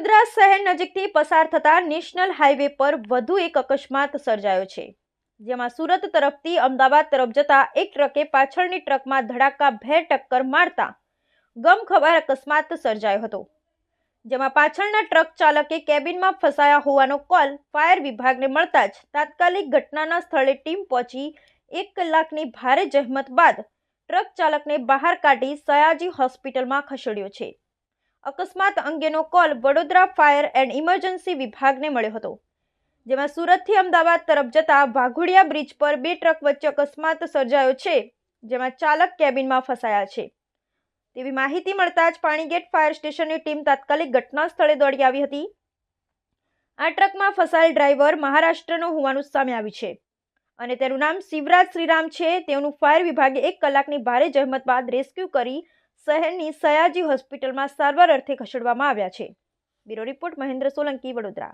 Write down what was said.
વડોદરા શહેર નજીકથી પસાર થતા નેશનલ હાઈવે પર વધુ એક અકસ્માત સર્જાયો છે, જેમાં સુરત તરફથી અમદાવાદ તરફ જતા એક ટ્રકે પાછળની ટ્રકમાં ધડાકાભેર ટક્કર મારતા ગમખ્વાર અકસ્માત સર્જાયો હતો, જેમાં પાછળના ટ્રક ચાલકે કેબિનમાં ફસાયા હોવાનો કોલ ફાયર વિભાગને મળતા જ તાત્કાલિક ઘટનાના સ્થળે ટીમ પહોંચી 1 કલાકની ભારે જહેમત બાદ ટ્રક ચાલકને બહાર કાઢી સયાજી હોસ્પિટલમાં ખસેડ્યો છે। અકસ્માત અંગેનો call Vadodara fire and emergency વિભાગને મળ્યો હતો, જેમાં સુરતથી અમદાવાદ તરફ જતા વાઘોડિયા બ્રિજ પર 2 ટ્રક વચ્ચે અકસ્માત સર્જાયો છે, જેમાં ચાલક કેબિનમાં ફસાયા છે તેવી માહિતી મળતા જ પાણીગેટ ફાયર સ્ટેશનની ટીમ તાત્કાલિક ઘટના સ્થળે દોડી આવી હતી। આ ટ્રકમાં ફસાયેલ ડ્રાઈવર મહારાષ્ટ્રનો હોવાનું સામે આવ્યું છે અને તેનું નામ શિવરાજ શ્રીરામ છે। તેનું ફાયર વિભાગે 1 કલાકની ભારે જહેમત બાદ રેસ્ક્યુ કરી શહેરની સયાજી હોસ્પિટલમાં સારવાર અર્થે ખસેડવામાં આવ્યા છે। Bureau report Mahendra Solanki, Vadodara.